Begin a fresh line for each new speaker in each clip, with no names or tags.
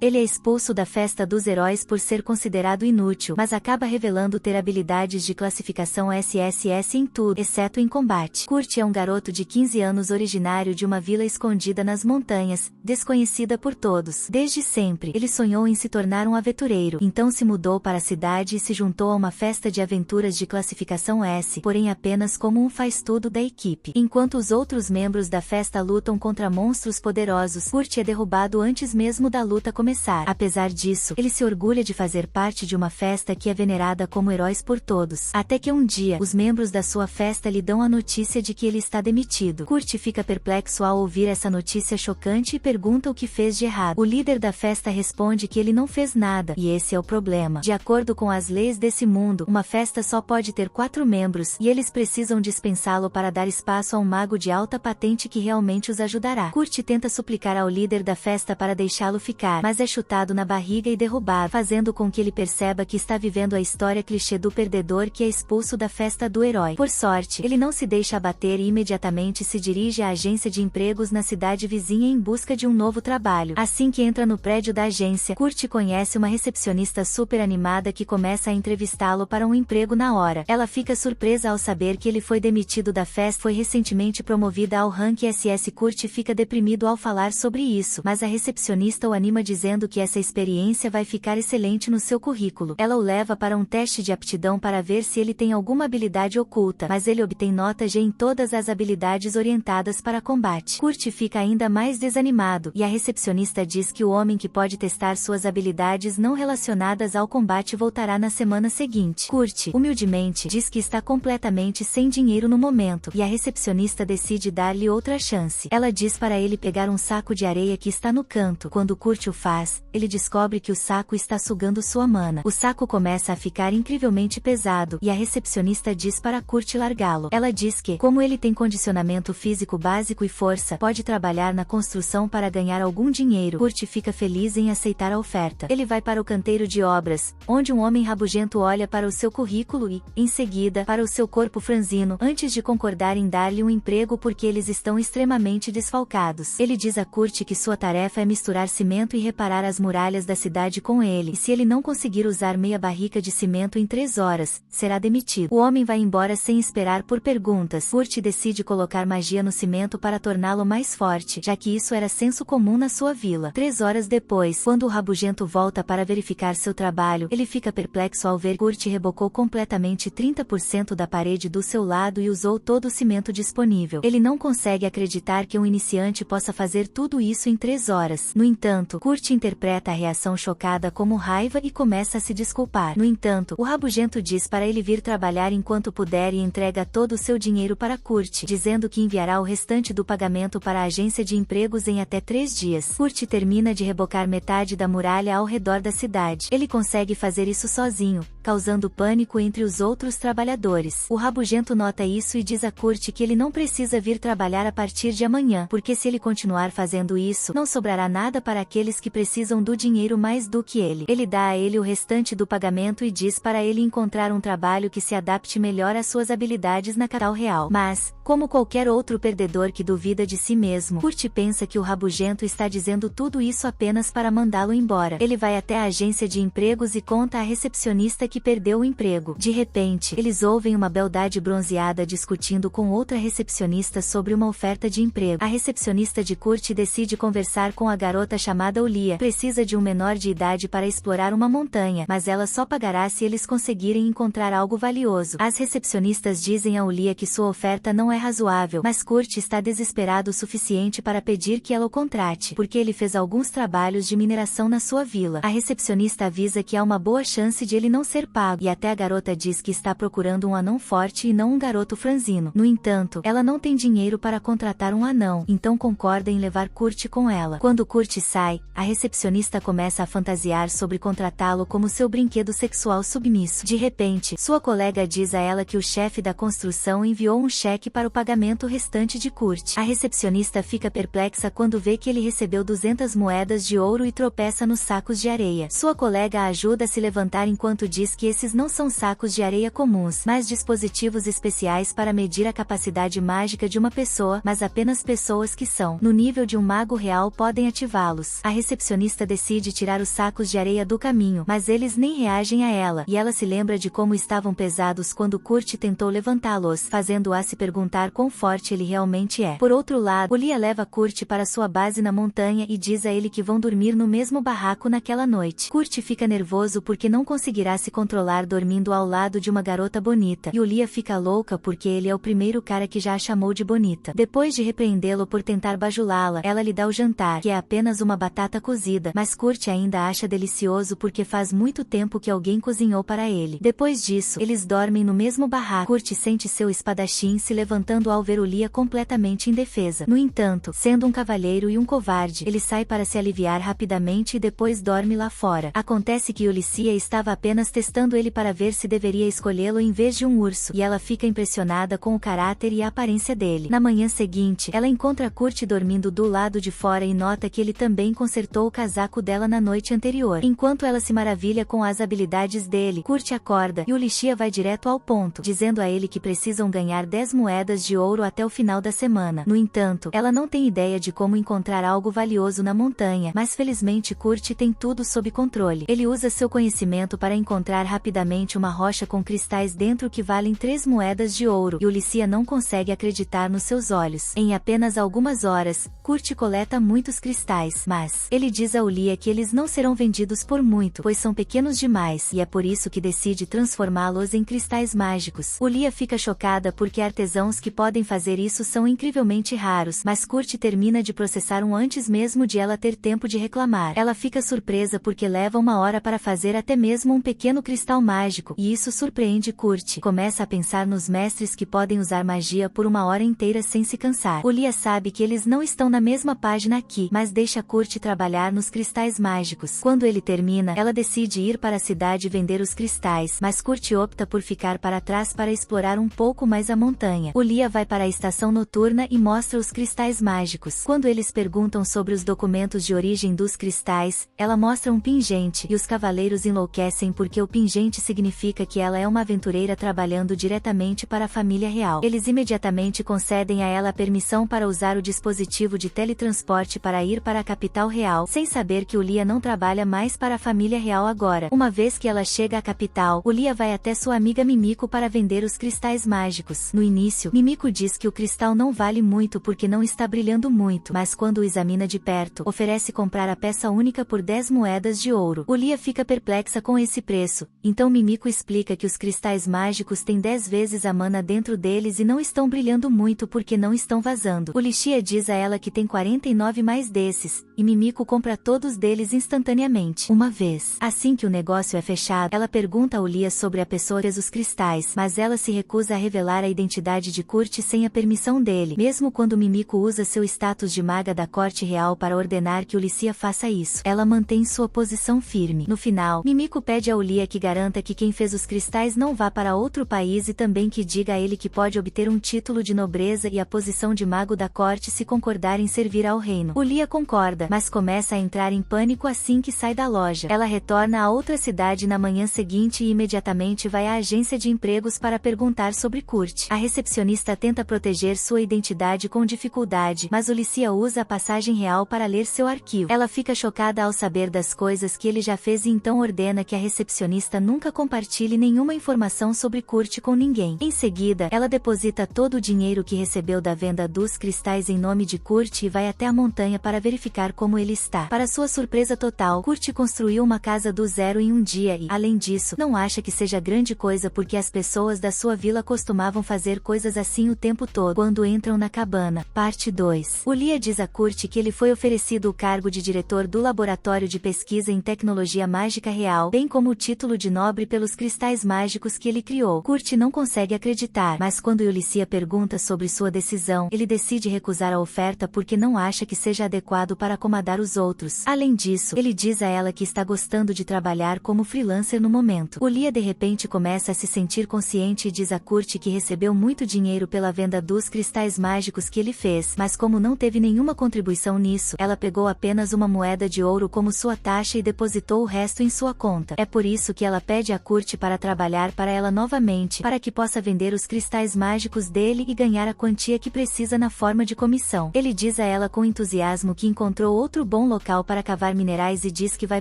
Ele é expulso da festa dos heróis por ser considerado inútil, mas acaba revelando ter habilidades de classificação SSS em tudo, exceto em combate. Kurt é um garoto de 15 anos originário de uma vila escondida nas montanhas, desconhecida por todos. Desde sempre, ele sonhou em se tornar um aventureiro, então se mudou para a cidade e se juntou a uma festa de aventuras de classificação S, porém apenas como um faz-tudo da equipe. Enquanto os outros membros da festa lutam contra monstros poderosos, Kurt é derrubado antes mesmo da luta começar. Apesar disso, ele se orgulha de fazer parte de uma festa que é venerada como heróis por todos. Até que um dia, os membros da sua festa lhe dão a notícia de que ele está demitido. Kurt fica perplexo ao ouvir essa notícia chocante e pergunta o que fez de errado. O líder da festa responde que ele não fez nada, e esse é o problema. De acordo com as leis desse mundo, uma festa só pode ter 4 membros, e eles precisam dispensá-lo para dar espaço a um mago de alta patente que realmente os ajudará. Kurt tenta suplicar ao líder da festa para deixá-lo ficar, mas é chutado na barriga e derrubado, fazendo com que ele perceba que está vivendo a história clichê do perdedor que é expulso da festa do herói. Por sorte, ele não se deixa abater e imediatamente se dirige à agência de empregos na cidade vizinha em busca de um novo trabalho. Assim que entra no prédio da agência, Kurt conhece uma recepcionista super animada que começa a entrevistá-lo para um emprego na hora. Ela fica surpresa ao saber que ele foi demitido da festa e foi recentemente promovida ao rank SS. Kurt fica deprimido ao falar sobre isso, mas a recepcionista o anima dizendo que essa experiência vai ficar excelente no seu currículo. Ela o leva para um teste de aptidão para ver se ele tem alguma habilidade oculta, mas ele obtém nota G em todas as habilidades orientadas para combate. Kurt fica ainda mais desanimado, e a recepcionista diz que o homem que pode testar suas habilidades não relacionadas ao combate voltará na semana seguinte. Kurt, humildemente, diz que está completamente sem dinheiro no momento, e a recepcionista decide dar-lhe outra chance. Ela diz para ele pegar um saco de areia que está no canto. Quando Kurt o faz, ele descobre que o saco está sugando sua mana. O saco começa a ficar incrivelmente pesado, e a recepcionista diz para Kurt largá-lo. Ela diz que, como ele tem condicionamento físico básico e força, pode trabalhar na construção para ganhar algum dinheiro. Kurt fica feliz em aceitar a oferta. Ele vai para o canteiro de obras, onde um homem rabugento olha para o seu currículo e, em seguida, para o seu corpo franzino, antes de concordar em dar-lhe um emprego porque eles estão extremamente desfalcados. Ele diz a Kurt que sua tarefa é misturar cimento e reparar as muralhas da cidade com ele, e se ele não conseguir usar meia barrica de cimento em 3 horas, será demitido. O homem vai embora sem esperar por perguntas. Kurt decide colocar magia no cimento para torná-lo mais forte, já que isso era senso comum na sua vila. 3 horas depois, quando o rabugento volta para verificar seu trabalho, ele fica perplexo ao ver que Kurt rebocou completamente 30% da parede do seu lado e usou todo o cimento disponível. Ele não consegue acreditar que um iniciante possa fazer tudo isso em 3 horas. No entanto, Kurt interpreta a reação chocada como raiva e começa a se desculpar. No entanto, o rabugento diz para ele vir trabalhar enquanto puder e entrega todo o seu dinheiro para Kurt, dizendo que enviará o restante do pagamento para a agência de empregos em até 3 dias. Kurt termina de rebocar metade da muralha ao redor da cidade. Ele consegue fazer isso sozinho, causando pânico entre os outros trabalhadores. O rabugento nota isso e diz a Kurt que ele não precisa vir trabalhar a partir de amanhã, porque se ele continuar fazendo isso, não sobrará nada para aqueles que precisam do dinheiro mais do que ele. Ele dá a ele o restante do pagamento e diz para ele encontrar um trabalho que se adapte melhor às suas habilidades na capital real. Mas, como qualquer outro perdedor que duvida de si mesmo, Kurt pensa que o rabugento está dizendo tudo isso apenas para mandá-lo embora. Ele vai até a agência de empregos e conta à recepcionista que perdeu o emprego. De repente, eles ouvem uma beldade bronzeada discutindo com outra recepcionista sobre uma oferta de emprego. A recepcionista de Kurt decide conversar com a garota chamada Ulia. Precisa de um menor de idade para explorar uma montanha, mas ela só pagará se eles conseguirem encontrar algo valioso. As recepcionistas dizem a Ulia que sua oferta não é razoável, mas Kurt está desesperado o suficiente para pedir que ela o contrate, porque ele fez alguns trabalhos de mineração na sua vila. A recepcionista avisa que há uma boa chance de ele não ser pago, e até a garota diz que está procurando um anão forte e não um garoto franzino. No entanto, ela não tem dinheiro para contratar um anão, então concorda em levar Kurt com ela. Quando Kurt sai, a recepcionista começa a fantasiar sobre contratá-lo como seu brinquedo sexual submisso. De repente, sua colega diz a ela que o chefe da construção enviou um cheque para o pagamento restante de Kurt. A recepcionista fica perplexa quando vê que ele recebeu 200 moedas de ouro e tropeça nos sacos de areia. Sua colega a ajuda a se levantar enquanto diz que esses não são sacos de areia comuns, mas dispositivos especiais para medir a capacidade mágica de uma pessoa, mas apenas pessoas que são no nível de um mago real podem ativá-los. A recepcionista decide tirar os sacos de areia do caminho, mas eles nem reagem a ela, e ela se lembra de como estavam pesados quando Kurt tentou levantá-los, fazendo-a se perguntar quão forte ele realmente é. Por outro lado, Olia leva Kurt para sua base na montanha e diz a ele que vão dormir no mesmo barraco naquela noite. Kurt fica nervoso porque não conseguirá se controlar dormindo ao lado de uma garota bonita, e Olia fica louca porque ele é o primeiro cara que já a chamou de bonita. Depois de repreendê-lo por tentar bajulá-la, ela lhe dá o jantar, que é apenas uma batata cozida, mas Kurt ainda acha delicioso porque faz muito tempo que alguém cozinhou para ele. Depois disso, eles dormem no mesmo barraco. Kurt sente seu espadachim se levantando ao ver Olia completamente indefesa. No entanto, sendo um cavalheiro e um covarde, ele sai para se aliviar rapidamente e depois dorme lá fora. Acontece que Ulicia estava apenas testando ele para ver se deveria escolhê-lo em vez de um urso, e ela fica impressionada com o caráter e a aparência dele. Na manhã seguinte, ela encontra Kurt dormindo do lado de fora e nota que ele também consertou o casaco dela na noite anterior. Enquanto ela se maravilha com as habilidades dele, Kurt acorda e Ulicia vai direto ao ponto, dizendo a ele que precisam ganhar 10 moedas de ouro até o final da semana. No entanto, ela não tem ideia de como encontrar algo valioso na montanha, mas felizmente Kurt tem tudo sob controle. Ele usa seu conhecimento para encontrar rapidamente uma rocha com cristais dentro que valem 3 moedas de ouro, e Ulicia não consegue acreditar nos seus olhos. Em apenas algumas horas, Kurt coleta muitos cristais, mas ele diz a Olia que eles não serão vendidos por muito, pois são pequenos demais, e é por isso que decide transformá-los em cristais mágicos. Olia fica chocada porque artesãos que podem fazer isso são incrivelmente raros, mas Kurt termina de processar um antes mesmo de ela ter tempo de reclamar. Ela fica surpresa porque leva 1 hora para fazer até mesmo um pequeno cristal mágico, e isso surpreende Kurt. Começa a pensar nos mestres que podem usar magia por 1 hora inteira sem se cansar. Olia sabe que eles não estão na mesma página aqui, mas deixa Kurt trabalhar nos cristais mágicos. Quando ele termina, ela decide ir para a cidade vender os cristais, mas Kurt opta por ficar para trás para explorar um pouco mais a montanha. Olia vai para a estação noturna e mostra os cristais mágicos. Quando eles perguntam sobre os documentos de origem dos cristais, ela mostra um pingente, e os cavaleiros enlouquecem porque o pingente significa que ela é uma aventureira trabalhando diretamente para a família real. Eles imediatamente concedem a ela a permissão para usar o dispositivo de teletransporte para ir para a capital real, sem saber que Olia não trabalha mais para a família real agora. Uma vez que ela chega à capital, Olia vai até sua amiga Mimiko para vender os cristais mágicos. No início, Mimiko diz que o cristal não vale muito porque não está brilhando muito, mas quando o examina de perto, oferece comprar a peça única por 10 moedas de ouro. Olia fica perplexa com esse preço, então Mimiko explica que os cristais mágicos têm 10 vezes a mana dentro deles e não estão brilhando muito porque não estão vazando. Ulicia diz a ela que tem 49 mais desses, e Mimiko compra todos deles instantaneamente. Uma vez, assim que o negócio é fechado, ela pergunta a Olia sobre a pessoa que fez os cristais, mas ela se recusa a revelar a identidade de Kurt sem a permissão dele, mesmo quando Mimiko usa seu status de maga da corte real para ordenar que Ulicia faça isso. Ela mantém sua posição firme. No final, Mimiko pede a Olia que garanta que quem fez os cristais não vá para outro país e também que diga a ele que pode obter um título de nobreza e a posição de mago da corte se concordar em servir ao reino. Olia concorda, mas começa a entrar em pânico assim que sai da loja. Ela retorna a outra cidade na manhã seguinte e imediatamente vai à agência de empregos para perguntar sobre Kurt. A recepcionista tenta proteger sua identidade com dificuldade, mas Ulicia usa a passagem real para ler seu arquivo. Ela fica chocada ao saber das coisas que ele já fez e então ordena que a recepcionista nunca compartilhe nenhuma informação sobre Kurt com ninguém. Em seguida, ela deposita todo o dinheiro que recebeu da venda dos cristais em nome de Kurt e vai até a montanha para verificar como ele está. Para sua surpresa total, Kurt construiu uma casa do zero em um dia e, além disso, não acha que seja grande coisa porque as pessoas da sua vila costumavam fazer coisas assim o tempo todo quando entram na cabana. Parte 2. Olia diz a Kurt que ele foi oferecido o cargo de diretor do laboratório de pesquisa em tecnologia mágica real, bem como o título de nobre pelos cristais mágicos que ele criou. Kurt não consegue acreditar, mas quando Ulicia pergunta sobre sua decisão, ele decide recusar a oferta porque não acha que seja adequado para acomodar os outros. Além disso, ele diz a ela que está gostando de trabalhar como freelancer no momento. Lia de repente começa a se sentir consciente e diz a Kurt que recebeu muito dinheiro pela venda dos cristais mágicos que ele fez, mas como não teve nenhuma contribuição nisso, ela pegou apenas uma moeda de ouro como sua taxa e depositou o resto em sua conta. É por isso que ela pede a Kurt para trabalhar para ela novamente, para que possa vender os cristais mágicos dele e ganhar a quantia que precisa na forma de comissão. Ele diz a ela com entusiasmo que encontrou outro bom local para cavar minerais e diz que vai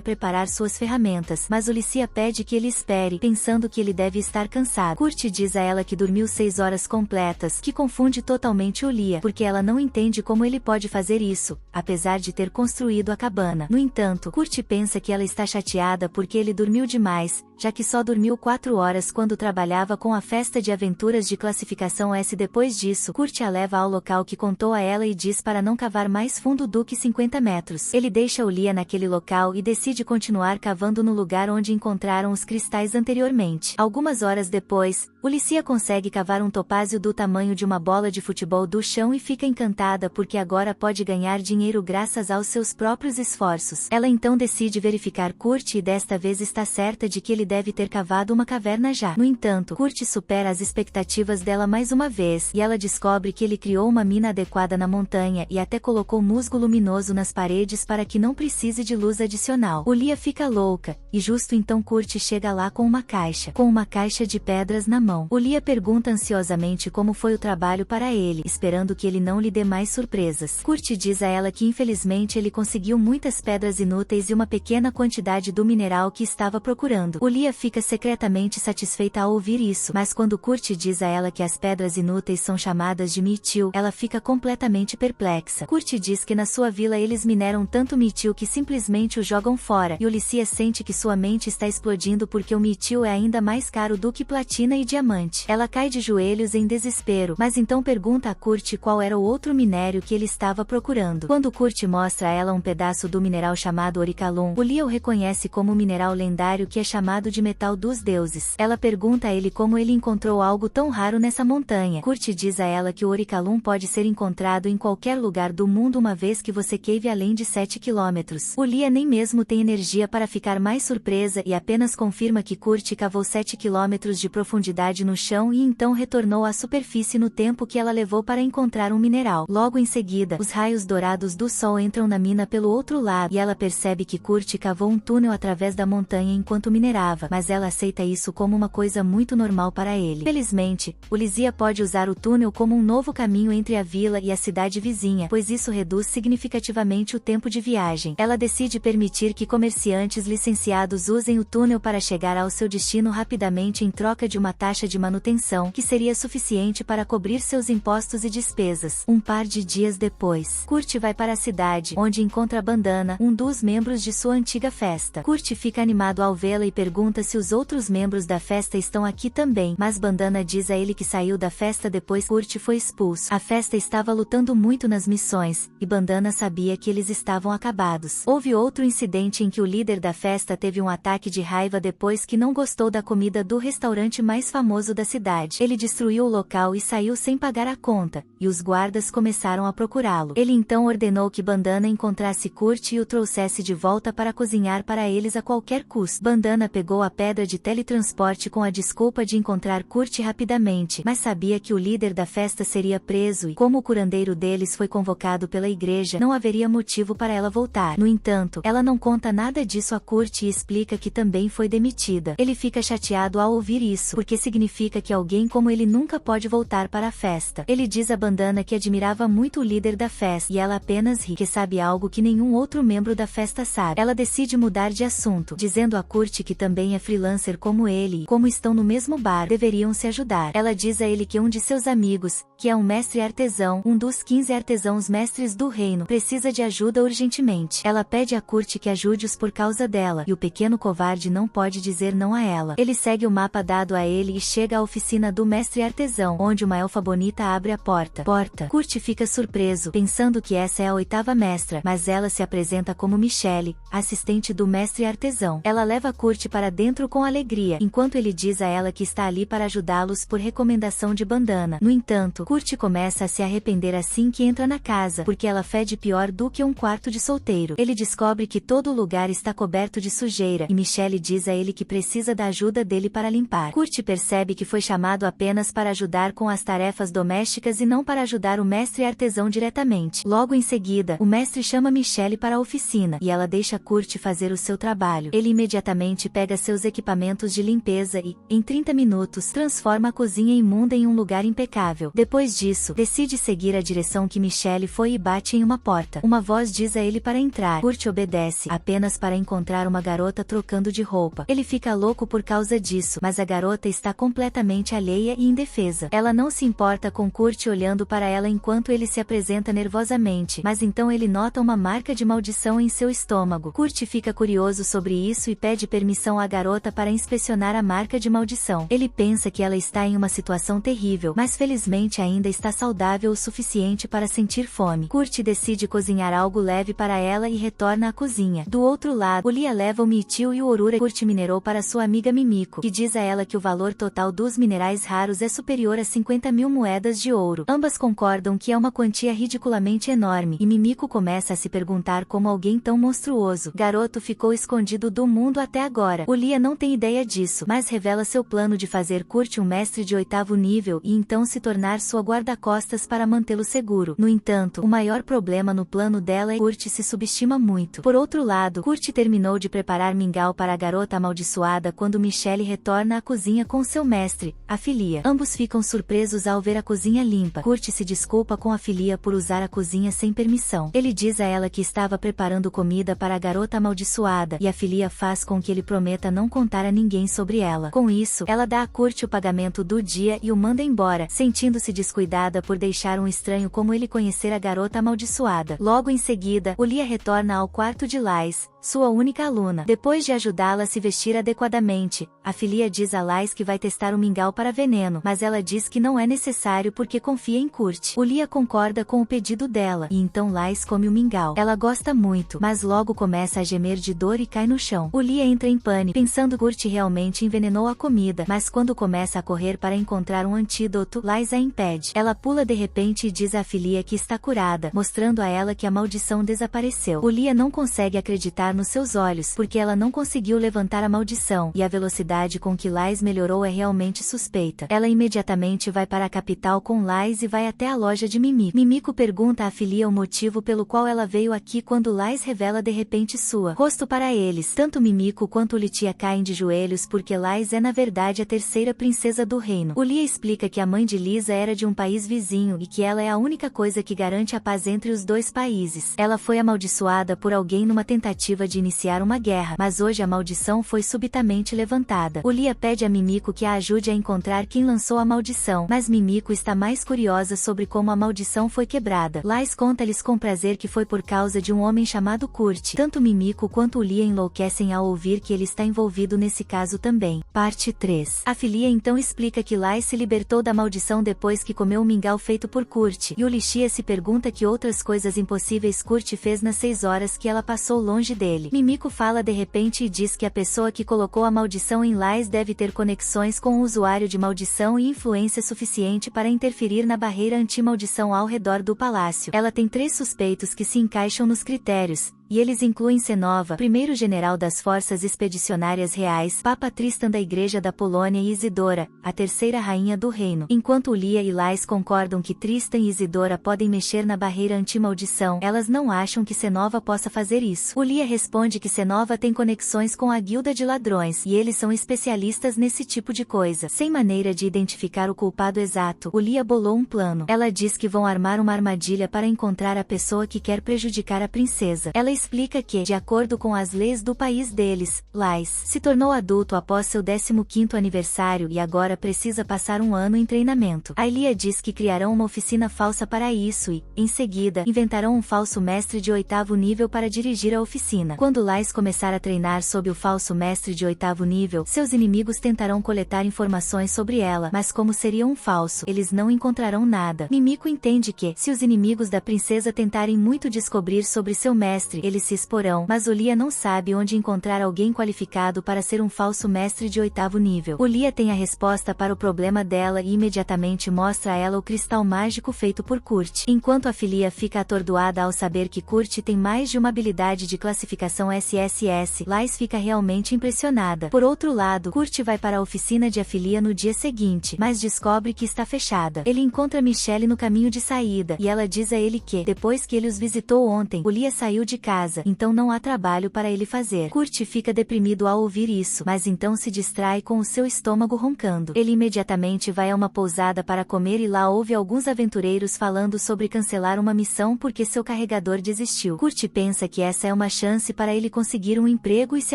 preparar suas ferramentas, mas Ulissia pede que ele espere, pensando que ele deve estar cansado. Kurt diz a ela que dormiu 6 horas completas, que confunde totalmente Lia, porque ela não entende como ele pode fazer isso, apesar de ter construído a cabana. No entanto, Kurt pensa que ela está chateada porque ele dormiu demais, já que só dormiu 4 horas quando trabalhava com a festa de aventuras de classificação S. Depois disso, Kurt a leva ao local que contou a ela e diz para não cavar mais fundo do que 50 metros. Ele deixa Lia naquele local e decide continuar cavando no lugar onde encontraram os cristais anteriormente. Algumas horas depois, Ulissia consegue cavar um topázio do tamanho de uma bola de futebol do chão e fica encantada porque agora pode ganhar dinheiro graças aos seus próprios esforços. Ela então decide verificar Kurt e desta vez está certa de que ele deve ter cavado uma caverna já. No entanto, Kurt supera as expectativas dela mais uma vez e ela descobre que ele criou uma mina adequada na montanha e até colocou musgo luminoso nas paredes para que não precise de luz adicional. Lia fica louca, e justo então Kurt chega lá com uma caixa de pedras na mão. Lia pergunta ansiosamente como foi o trabalho para ele, esperando que ele não lhe dê mais surpresas. Kurt diz a ela que infelizmente ele conseguiu muitas pedras inúteis e uma pequena quantidade do mineral que estava procurando. Lia fica secretamente satisfeita ao ouvir isso, mas quando Kurt diz a ela que as pedras inúteis são chamadas de mitil, ela fica completamente perplexa. Kurt diz que na sua vila eles mineram tanto mitil que simplesmente o jogam fora, e Ulissia sente que sua mente está explodindo porque o mitil é ainda mais caro do que platina e diamante. Ela cai de joelhos em desespero, mas então pergunta a Kurt qual era o outro minério que ele estava procurando. Quando Kurt mostra a ela um pedaço do mineral chamado Orichalcum, Lia o reconhece como o mineral lendário que é chamado de metal dos deuses. Ela pergunta a ele como ele encontrou algo tão raro nessa montanha. Kurt diz a ela que o Orichalcum pode ser encontrado em qualquer lugar do mundo uma vez que você cave além de 7 quilômetros. Lia nem mesmo tem energia para ficar mais surpresa e apenas confirma que Kurt cavou 7 quilômetros de profundidade no chão e então retornou à superfície no tempo que ela levou para encontrar um mineral. Logo em seguida, os raios dourados do sol entram na mina pelo outro lado e ela percebe que Kurt cavou um túnel através da montanha enquanto minerava, mas ela aceita isso como uma coisa muito normal para ele. Felizmente, Ulissia pode usar o túnel como um novo caminho entre a vila e a cidade vizinha, pois isso reduz significativamente o tempo de viagem. Ela decide permitir que comerciantes licenciados usem o túnel para chegar ao seu destino rapidamente em troca de uma taxa de manutenção, que seria suficiente para cobrir seus impostos e despesas. Um par de dias depois, Kurt vai para a cidade, onde encontra Bandana, um dos membros de sua antiga festa. Kurt fica animado ao vê-la e pergunta se os outros membros da festa estão aqui também, mas Bandana diz a ele que saiu da festa depois que Kurt foi expulso. A festa estava lutando muito nas missões, e Bandana sabia que eles estavam acabados. Houve outro incidente em que o líder da festa teve um ataque de raiva depois que não gostou da comida do restaurante mais famoso da cidade. Ele destruiu o local e saiu sem pagar a conta, e os guardas começaram a procurá-lo. Ele então ordenou que Bandana encontrasse Kurt e o trouxesse de volta para cozinhar para eles a qualquer custo. Bandana pegou a pedra de teletransporte com a desculpa de encontrar Kurt rapidamente, mas sabia que o líder da festa seria preso e, como o curandeiro deles foi convocado pela igreja, não haveria motivo para ela voltar. No entanto, ela não conta nada disso a Kurt e explica que também foi demitida. Ele fica chateado ao ouvir isso, porque significa que alguém como ele nunca pode voltar para a festa. Ele diz a Bandana que admirava muito o líder da festa, e ela apenas ri, que sabe algo que nenhum outro membro da festa sabe. Ela decide mudar de assunto, dizendo a Kurt que também é freelancer como ele e, como estão no mesmo bar, deveriam se ajudar. Ela diz a ele que um de seus amigos, que é um mestre artesão, um dos 15 artesãos mestres do reino, precisa de ajuda urgentemente. Ela pede a Kurt que ajude-os por causa dela, e o pequeno covarde não pode dizer não a ela. Ele segue o mapa dado a ele e chega à oficina do mestre artesão, onde uma elfa bonita abre a porta. Kurt fica surpreso, pensando que essa é a 8ª mestra, mas ela se apresenta como Michelle, assistente do mestre artesão. Ela leva Kurt para dentro com alegria, enquanto ele diz a ela que está ali para ajudá-los por recomendação de Bandana. No entanto, Kurt começa a se arrepender assim que entra na casa, porque ela fede pior do que um quarto de solteiro. Ele descobre que todo o lugar está coberto de sujeira, e Michelle diz a ele que precisa da ajuda dele para limpar. Kurt percebe que foi chamado apenas para ajudar com as tarefas domésticas e não para ajudar o mestre artesão diretamente. Logo em seguida, o mestre chama Michelle para a oficina, e ela deixa Kurt fazer o seu trabalho. Ele imediatamente pega seus equipamentos de limpeza e, em 30 minutos, transforma a cozinha imunda em um lugar impecável. Depois disso, decide seguir a direção que Michelle foi e bate em uma porta. Uma voz diz a ele para entrar. Kurt obedece, apenas para encontrar uma garota trocando de roupa. Ele fica louco por causa disso, mas a garota está completamente alheia e indefesa. Ela não se importa com Kurt olhando para ela enquanto ele se apresenta nervosamente, mas então ele nota uma marca de maldição em seu estômago. Kurt fica curioso sobre isso e pede permissão à garota para inspecionar a marca de maldição. Ele pensa que ela está em uma situação terrível, mas felizmente ainda está saudável o suficiente para sentir fome. Kurt decide cozinhar algo leve para ela e retorna à cozinha. Do outro lado, Lia leva o Mitio e o Orura. Kurt minerou para sua amiga Mimiko, que diz a ela que o valor total dos minerais raros é superior a 50.000 moedas de ouro. Ambas concordam que é uma quantia ridiculamente enorme, e Mimiko começa a se perguntar como alguém tão monstruoso. Garoto ficou escondido do mundo até agora. Lia não tem ideia disso, mas revela seu plano de fazer Kurt um mestre de 8º nível e então se tornar sua guarda-costas para mantê-lo seguro. No entanto, o maior problema no plano dela é que Kurt se subestima muito. Por outro lado, Kurt terminou de preparar mingau para a garota amaldiçoada quando Michelle retorna à cozinha com seu mestre, a Filia. Ambos ficam surpresos ao ver a cozinha limpa. Kurt se desculpa com a Filia por usar a cozinha sem permissão. Ele diz a ela que estava preparando comida para a garota amaldiçoada, e a Filia faz com que ele prometa não contar a ninguém sobre ela. Com isso, ela dá a Kurt o pagamento do dia e o manda embora, sentindo-se descuidada por deixar um estranho como ele conhecer a garota amaldiçoada. Logo em seguida, Lia retorna ao quarto de Lais, sua única aluna. Depois de ajudá-la a se vestir adequadamente, a Filia diz a Lais que vai testar o mingau para veneno, mas ela diz que não é necessário porque confia em Kurt. Lia concorda com o pedido dela, e então Lais come o mingau. Ela gosta muito, mas logo começa a gemer de dor e cai no chão. Lia entra em pânico, pensando que Kurt realmente envenenou a comida, mas quando começa a correr para encontrar um antídoto, Lais a impede. Ela pula de repente e diz à Filia que está curada, mostrando a ela que a maldição desapareceu. Lia não consegue acreditar nos seus olhos, porque ela não conseguiu levantar a maldição, e a velocidade com que Lais melhorou é realmente suspeita. Ela imediatamente vai para a capital com Lais e vai até a loja de Mimiko. Mimiko pergunta à Filia o motivo pelo qual ela veio aqui quando Lais revela de repente sua rosto para eles. Tanto Mimiko quanto Litia caem de joelhos porque Lais é na verdade a 3ª princesa do reino. Lia explica que a mãe de Lisa era de um país vizinho e que ela é a única coisa que garante a paz entre os dois países. Ela foi amaldiçoada por alguém numa tentativa de iniciar uma guerra, mas hoje a maldição foi subitamente levantada. Lia pede a Mimiko que a ajude a encontrar quem lançou a maldição, mas Mimiko está mais curiosa sobre como a maldição foi quebrada. Lais conta-lhes com prazer que foi por causa de um homem chamado Kurt. Tanto Mimiko quanto Lia enlouquecem ao ouvir que ele está envolvido nesse caso também. Parte 3. A Filia então explica que Lais se libertou da maldição depois que comeu um mingau feito por Kurt, e Litia se pergunta que outras coisas impossíveis Kurt fez nas 6 horas que ela passou longe dele. Mimiko fala de repente e diz que a pessoa que colocou a maldição em Lais deve ter conexões com o usuário de maldição e influência suficiente para interferir na barreira anti-maldição ao redor do palácio. Ela tem 3 suspeitos que se encaixam nos critérios, e eles incluem Senova, primeiro general das forças expedicionárias reais, Papa Tristan da Igreja da Polônia e Isidora, a 3ª rainha do reino. Enquanto Lia e Lais concordam que Tristan e Isidora podem mexer na barreira anti-maldição, elas não acham que Senova possa fazer isso. Lia responde que Senova tem conexões com a guilda de ladrões, e eles são especialistas nesse tipo de coisa. Sem maneira de identificar o culpado exato, Lia bolou um plano. Ela diz que vão armar uma armadilha para encontrar a pessoa que quer prejudicar a princesa. Ela explica que, de acordo com as leis do país deles, Lais se tornou adulto após seu 15º aniversário e agora precisa passar um ano em treinamento. Aylia diz que criarão uma oficina falsa para isso e, em seguida, inventarão um falso mestre de 8º nível para dirigir a oficina. Quando Lais começar a treinar sob o falso mestre de 8º nível, seus inimigos tentarão coletar informações sobre ela, mas como seria um falso, eles não encontrarão nada. Mimiko entende que, se os inimigos da princesa tentarem muito descobrir sobre seu mestre, eles se exporão, mas Olia não sabe onde encontrar alguém qualificado para ser um falso mestre de 8º nível. Olia tem a resposta para o problema dela e imediatamente mostra a ela o cristal mágico feito por Kurt. Enquanto a filha fica atordoada ao saber que Kurt tem mais de uma habilidade de classificação SSS, Lais fica realmente impressionada. Por outro lado, Kurt vai para a oficina de Afilia no dia seguinte, mas descobre que está fechada. Ele encontra Michelle no caminho de saída, e ela diz a ele que, depois que ele os visitou ontem, Olia saiu de casa, então não há trabalho para ele fazer. Kurt fica deprimido ao ouvir isso, mas então se distrai com o seu estômago roncando. Ele imediatamente vai a uma pousada para comer e lá ouve alguns aventureiros falando sobre cancelar uma missão porque seu carregador desistiu. Kurt pensa que essa é uma chance para ele conseguir um emprego e se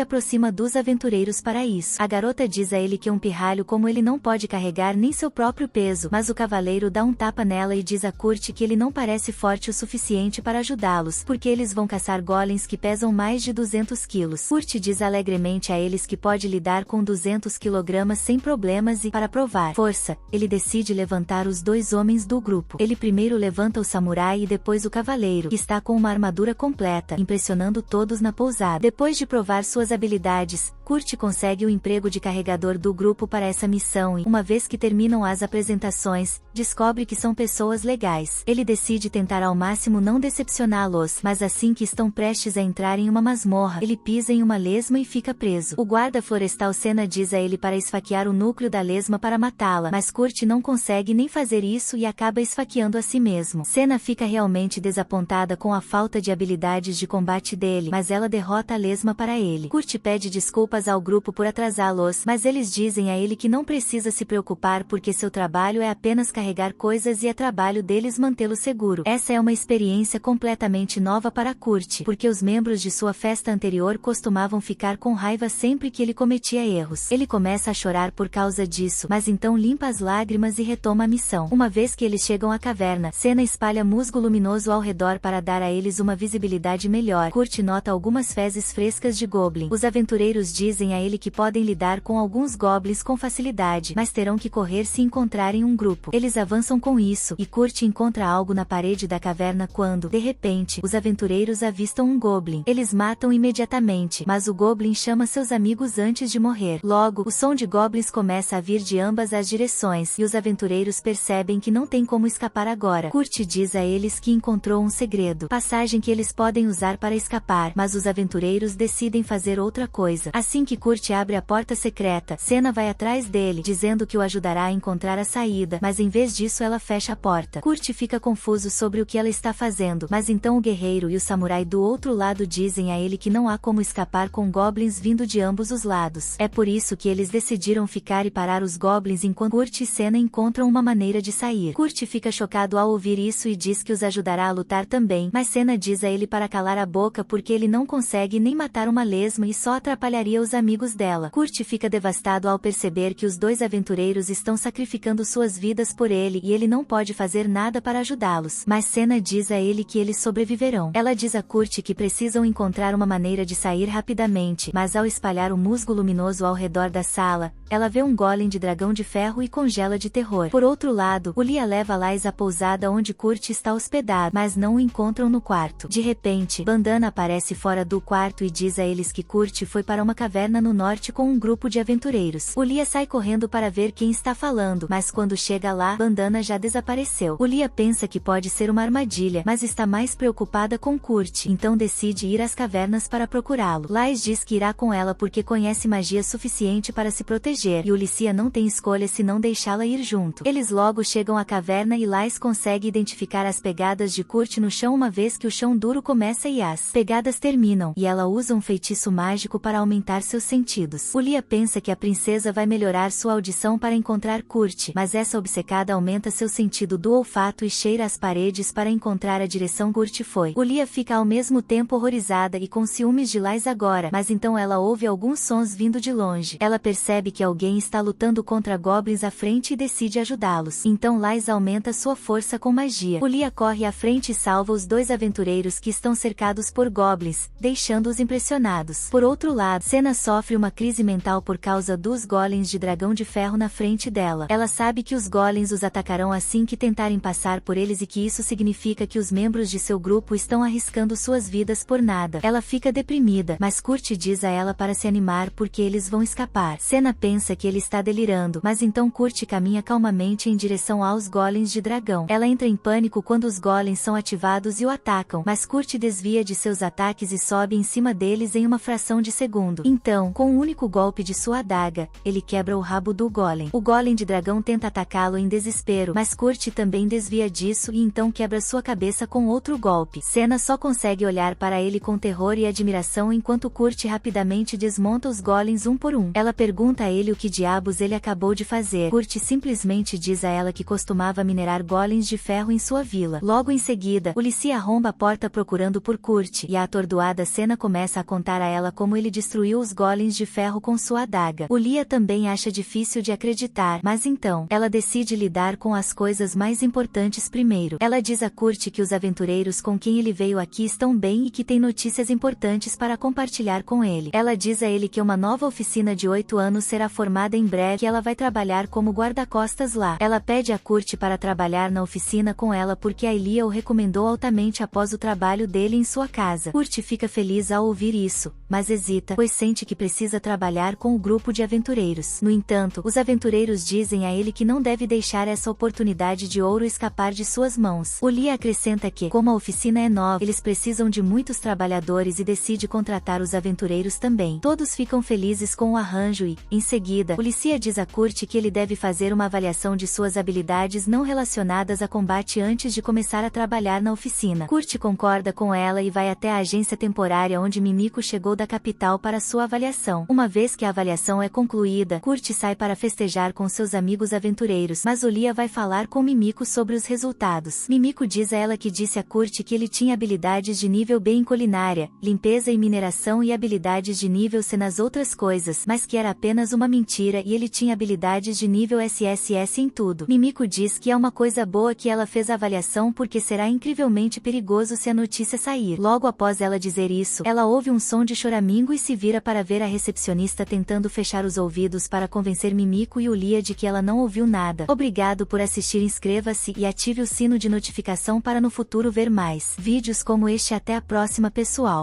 aproxima dos aventureiros para isso. A garota diz a ele que um pirralho como ele não pode carregar nem seu próprio peso, mas o cavaleiro dá um tapa nela e diz a Kurt que ele não parece forte o suficiente para ajudá-los, porque eles vão caçar golems que pesam mais de 200 quilos. Kurt diz alegremente a eles que pode lidar com 200 kg sem problemas e, para provar força, ele decide levantar os 2 homens do grupo. Ele primeiro levanta o samurai e depois o cavaleiro, que está com uma armadura completa, impressionando todos na pousada. Depois de provar suas habilidades, Kurt consegue o emprego de carregador do grupo para essa missão e, uma vez que terminam as apresentações, descobre que são pessoas legais. Ele decide tentar ao máximo não decepcioná-los, mas assim que estão prestes a entrar em uma masmorra, ele pisa em uma lesma e fica preso. O guarda florestal Senna diz a ele para esfaquear o núcleo da lesma para matá-la, mas Kurt não consegue nem fazer isso e acaba esfaqueando a si mesmo. Senna fica realmente desapontada com a falta de habilidades de combate dele, mas ela derrota a lesma para ele. Kurt pede desculpas ao grupo por atrasá-los, mas eles dizem a ele que não precisa se preocupar porque seu trabalho é apenas carregar coisas e é trabalho deles mantê-lo seguro. Essa é uma experiência completamente nova para Kurt, porque os membros de sua festa anterior costumavam ficar com raiva sempre que ele cometia erros. Ele começa a chorar por causa disso, mas então limpa as lágrimas e retoma a missão. Uma vez que eles chegam à caverna, Senna espalha musgo luminoso ao redor para dar a eles uma visibilidade melhor. Kurt nota algumas fezes frescas de goblin. Os aventureiros dizem a ele que podem lidar com alguns goblins com facilidade, mas terão que correr se encontrarem um grupo. Eles avançam com isso, e Kurt encontra algo na parede da caverna quando, de repente, os aventureiros avistam um goblin. Eles matam imediatamente, mas o goblin chama seus amigos antes de morrer. Logo, o som de goblins começa a vir de ambas as direções, e os aventureiros percebem que não tem como escapar agora. Kurt diz a eles que encontrou um segredo, passagem que eles podem usar para escapar, mas os aventureiros decidem fazer outra coisa. Assim que Kurt abre a porta secreta, Senna vai atrás dele, dizendo que o ajudará a encontrar a saída, mas em vez disso ela fecha a porta. Kurt fica confuso sobre o que ela está fazendo, mas então o guerreiro e o samurai do outro lado dizem a ele que não há como escapar com goblins vindo de ambos os lados. É por isso que eles decidiram ficar e parar os goblins enquanto Kurt e Senna encontram uma maneira de sair. Kurt fica chocado ao ouvir isso e diz que os ajudará a lutar também, mas Senna diz a ele para calar a boca porque ele não consegue nem matar uma lesma e só atrapalharia os amigos dela. Kurt fica devastado ao perceber que os 2 aventureiros estão sacrificando suas vidas por ele e ele não pode fazer nada para ajudá-los, mas Senna diz a ele que eles sobreviverão. Ela diz a Kurt que precisam encontrar uma maneira de sair rapidamente, mas ao espalhar o musgo luminoso ao redor da sala, ela vê um golem de dragão de ferro e congela de terror. Por outro lado, Olia leva Lais à pousada onde Kurt está hospedado, mas não o encontram no quarto. De repente, Bandana aparece fora do quarto e diz a eles que Kurt foi para uma caverna no norte com um grupo de aventureiros. Olia sai correndo para ver quem está falando, mas quando chega lá, Bandana já desapareceu. Olia pensa que pode ser uma armadilha, mas está mais preocupada com Kurt, então decide ir às cavernas para procurá-lo. Lais diz que irá com ela porque conhece magia suficiente para se proteger, e Ulicia não tem escolha se não deixá-la ir junto. Eles logo chegam à caverna e Lais consegue identificar as pegadas de Kurt no chão uma vez que o chão duro começa e as pegadas terminam, e ela usa um feitiço mágico para aumentar seus sentidos. Lia pensa que a princesa vai melhorar sua audição para encontrar Kurt, mas essa obcecada aumenta seu sentido do olfato e cheira as paredes para encontrar a direção Kurt foi. Lia fica ao mesmo tempo horrorizada e com ciúmes de Lys agora, mas então ela ouve alguns sons vindo de longe. Ela percebe que alguém está lutando contra goblins à frente e decide ajudá-los. Então Lys aumenta sua força com magia. Lia corre à frente e salva os dois aventureiros que estão cercados por goblins, deixando-os impressionados. Por outro lado, Senna sofre uma crise mental por causa dos golems de dragão de ferro na frente dela. Ela sabe que os golems os atacarão assim que tentarem passar por eles e que isso significa que os membros de seu grupo estão arriscando suas vidas por nada. Ela fica deprimida, mas Kurt diz a ela para se animar porque eles vão escapar. Senna pensa que ele está delirando, mas então Kurt caminha calmamente em direção aos golems de dragão. Ela entra em pânico quando os golems são ativados e o atacam, mas Kurt desvia de seus ataques e sobe em cima deles em uma fração de segundo. Então, com um único golpe de sua adaga, ele quebra o rabo do golem. O golem de dragão tenta atacá-lo em desespero, mas Kurt também desvia disso e então quebra sua cabeça com outro golpe. Senna só consegue olhar para ele com terror e admiração enquanto Kurt rapidamente desmonta os golems um por um. Ela pergunta a ele o que diabos ele acabou de fazer. Kurt simplesmente diz a ela que costumava minerar golems de ferro em sua vila. Logo em seguida, Ulisses arromba a porta procurando por Kurt, e a atordoada Senna começa a contar a ela como ele destruiu os golems de ferro com sua adaga. Lia também acha difícil de acreditar, mas então, ela decide lidar com as coisas mais importantes primeiro. Ela diz a Kurt que os aventureiros com quem ele veio aqui estão bem e que tem notícias importantes para compartilhar com ele. Ela diz a ele que uma nova oficina de 8 anos será formada em breve e que ela vai trabalhar como guarda-costas lá. Ela pede a Kurt para trabalhar na oficina com ela porque a Elia o recomendou altamente após o trabalho dele em sua casa. Kurt fica feliz ao ouvir isso, mas hesita, pois sente que precisa trabalhar com o grupo de aventureiros. No entanto, os aventureiros dizem a ele que não deve deixar essa oportunidade de ouro escapar de suas mãos. Lia acrescenta que, como a oficina é nova, eles precisam de muitos trabalhadores e decide contratar os aventureiros também. Todos ficam felizes com o arranjo e, em seguida, Ulisses diz a Kurt que ele deve fazer uma avaliação de suas habilidades não relacionadas a combate antes de começar a trabalhar na oficina. Kurt concorda com ela e vai até a agência temporária onde Mimiko chegou da capital para sua avaliação. Uma vez que a avaliação é concluída, Kurt sai para festejar com seus amigos aventureiros, mas Lia vai falar com Mimiko sobre os resultados. Mimiko diz a ela que disse a Kurt que ele tinha habilidades de nível B em culinária, limpeza e mineração e habilidades de nível C nas outras coisas, mas que era apenas uma mentira e ele tinha habilidades de nível SSS em tudo. Mimiko diz que é uma coisa boa que ela fez a avaliação porque será incrivelmente perigoso se a notícia sair. Logo após ela dizer isso, ela ouve um som de choramingo e se vira para ver a recepcionista tentando fechar os ouvidos para convencer Mimiko e Lia de que ela não ouviu nada. Obrigado por assistir, inscreva-se e ative o sino de notificação para no futuro ver mais vídeos como este. Até a próxima, pessoal.